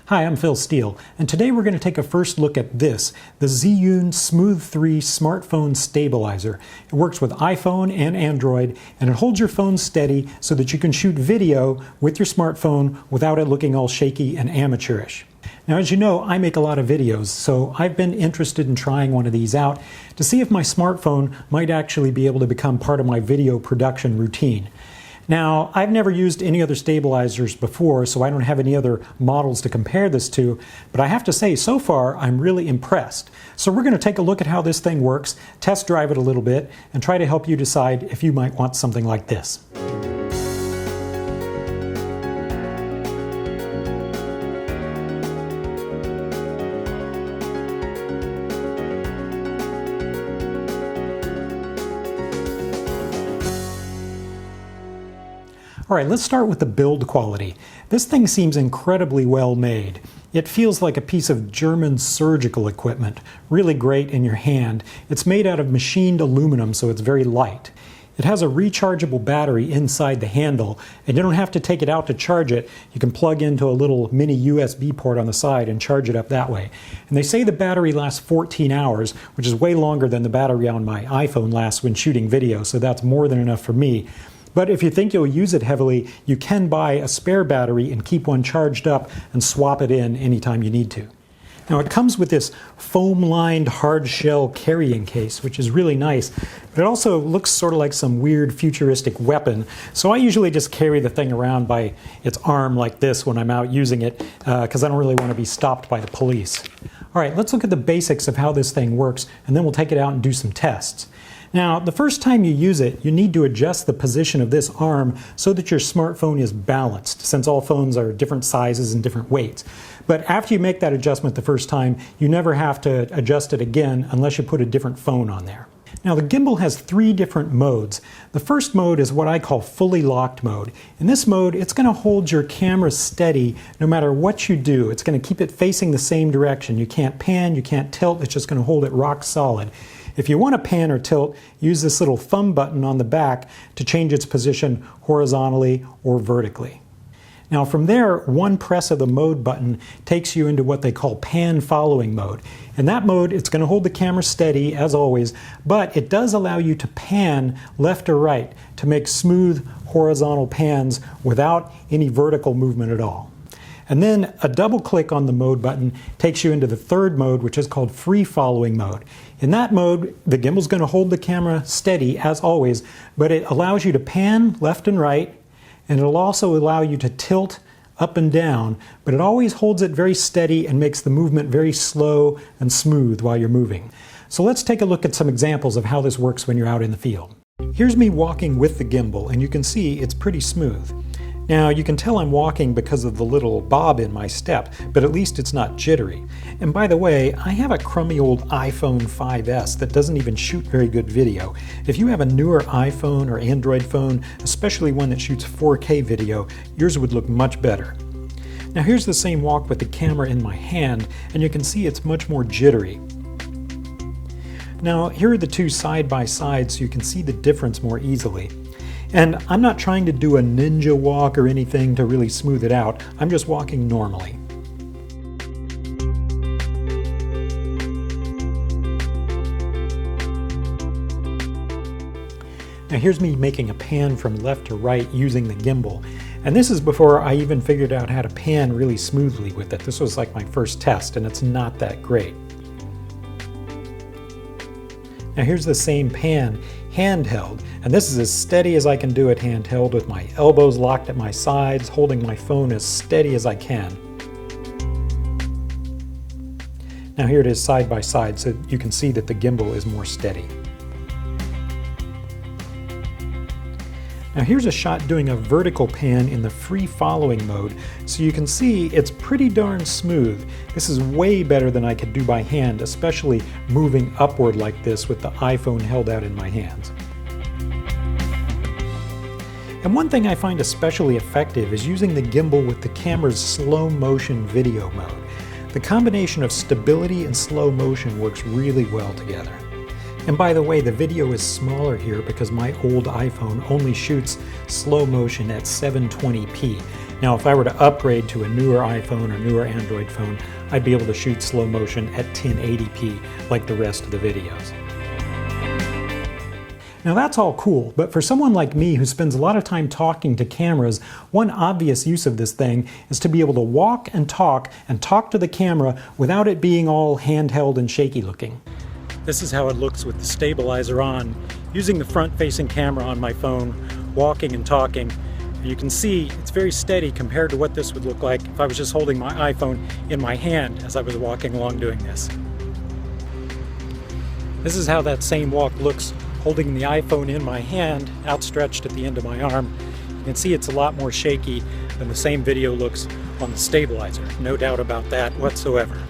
Hi, I'm Phil Steele, and today we're going to take a first look at this, the Zhiyun Smooth 3 smartphone stabilizer. It works with iPhone and Android, and it holds your phone steady so that you can shoot video with your smartphone without it looking all shaky and amateurish. Now, as you know, I make a lot of videos, so I've been interested in trying one of these out to see if my smartphone might actually be able to become part of my video production routine. Now, I've never used any other stabilizers before, so I don't have any other models to compare this to, but I have to say, so far, I'm really impressed. So we're going to take a look at how this thing works, test drive it a little bit, and try to help you decide if you might want something like this. All right, let's start with the build quality. This thing seems incredibly well made. It feels like a piece of German surgical equipment, really great in your hand. It's made out of machined aluminum, so it's very light. It has a rechargeable battery inside the handle, and you don't have to take it out to charge it. You can plug into a little mini USB port on the side and charge it up that way. And they say the battery lasts 14 hours, which is way longer than the battery on my iPhone lasts when shooting video, so that's more than enough for me. But if you think you'll use it heavily, you can buy a spare battery and keep one charged up and swap it in anytime you need to. Now, it comes with this foam-lined hard shell carrying case, which is really nice, but it also looks sort of like some weird futuristic weapon. So I usually just carry the thing around by its arm like this when I'm out using it, because I don't really want to be stopped by the police. All right, let's look at the basics of how this thing works, and then we'll take it out and do some tests. Now, the first time you use it, you need to adjust the position of this arm so that your smartphone is balanced, since all phones are different sizes and different weights. But after you make that adjustment the first time, you never have to adjust it again unless you put a different phone on there. Now, the gimbal has 3 different modes. The first mode is what I call fully locked mode. In this mode, it's going to hold your camera steady no matter what you do. It's going to keep it facing the same direction. You can't pan, you can't tilt, it's just going to hold it rock solid. If you want to pan or tilt, use this little thumb button on the back to change its position horizontally or vertically. Now, from there, one press of the mode button takes you into what they call pan following mode. In that mode, it's going to hold the camera steady, as always, but it does allow you to pan left or right to make smooth horizontal pans without any vertical movement at all. And then a double click on the mode button takes you into the third mode, which is called free following mode. In that mode, the gimbal's going to hold the camera steady, as always, but it allows you to pan left and right, and it'll also allow you to tilt up and down, but it always holds it very steady and makes the movement very slow and smooth while you're moving. So let's take a look at some examples of how this works when you're out in the field. Here's me walking with the gimbal, and you can see it's pretty smooth. Now, you can tell I'm walking because of the little bob in my step, but at least it's not jittery. And by the way, I have a crummy old iPhone 5S that doesn't even shoot very good video. If you have a newer iPhone or Android phone, especially one that shoots 4K video, yours would look much better. Now, here's the same walk with the camera in my hand, and you can see it's much more jittery. Now, here are the two side by side so you can see the difference more easily. And I'm not trying to do a ninja walk or anything to really smooth it out. I'm just walking normally. Now here's me making a pan from left to right using the gimbal. And this is before I even figured out how to pan really smoothly with it. This was like my first test, and it's not that great. Now here's the same pan handheld, and this is as steady as I can do it handheld with my elbows locked at my sides, holding my phone as steady as I can. Now here it is side by side, so you can see that the gimbal is more steady. Now here's a shot doing a vertical pan in the free following mode, so you can see it's pretty darn smooth. This is way better than I could do by hand, especially moving upward like this with the iPhone held out in my hands. And one thing I find especially effective is using the gimbal with the camera's slow motion video mode. The combination of stability and slow motion works really well together. And by the way, the video is smaller here because my old iPhone only shoots slow motion at 720p. Now, if I were to upgrade to a newer iPhone or newer Android phone, I'd be able to shoot slow motion at 1080p like the rest of the videos. Now that's all cool, but for someone like me who spends a lot of time talking to cameras, one obvious use of this thing is to be able to walk and talk to the camera without it being all handheld and shaky looking. This is how it looks with the stabilizer on, using the front-facing camera on my phone, walking and talking. And you can see it's very steady compared to what this would look like if I was just holding my iPhone in my hand as I was walking along doing this. This is how that same walk looks holding the iPhone in my hand, outstretched at the end of my arm. You can see it's a lot more shaky than the same video looks on the stabilizer. No doubt about that whatsoever.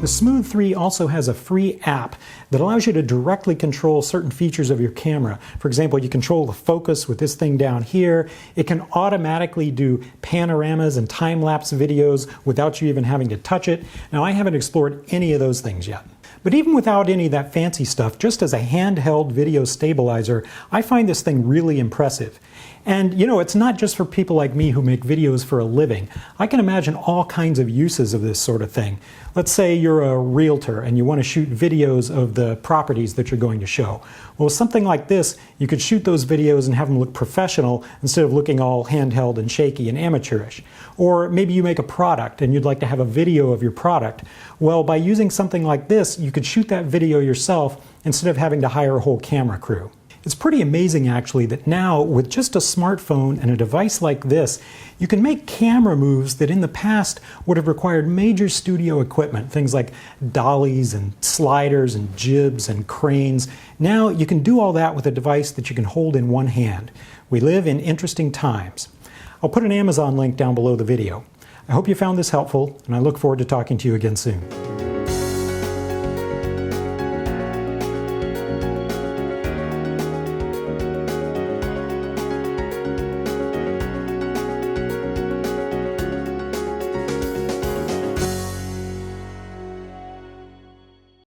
The Smooth 3 also has a free app that allows you to directly control certain features of your camera. For example, you control the focus with this thing down here. It can automatically do panoramas and time-lapse videos without you even having to touch it. Now, I haven't explored any of those things yet. But even without any of that fancy stuff, just as a handheld video stabilizer, I find this thing really impressive. And you know, it's not just for people like me who make videos for a living. I can imagine all kinds of uses of this sort of thing. Let's say you're a realtor and you want to shoot videos of the properties that you're going to show. Well, with something like this, you could shoot those videos and have them look professional instead of looking all handheld and shaky and amateurish. Or maybe you make a product and you'd like to have a video of your product. Well, by using something like this, you could shoot that video yourself instead of having to hire a whole camera crew. It's pretty amazing actually that now with just a smartphone and a device like this, you can make camera moves that in the past would have required major studio equipment, things like dollies and sliders and jibs and cranes. Now you can do all that with a device that you can hold in one hand. We live in interesting times. I'll put an Amazon link down below the video. I hope you found this helpful, and I look forward to talking to you again soon.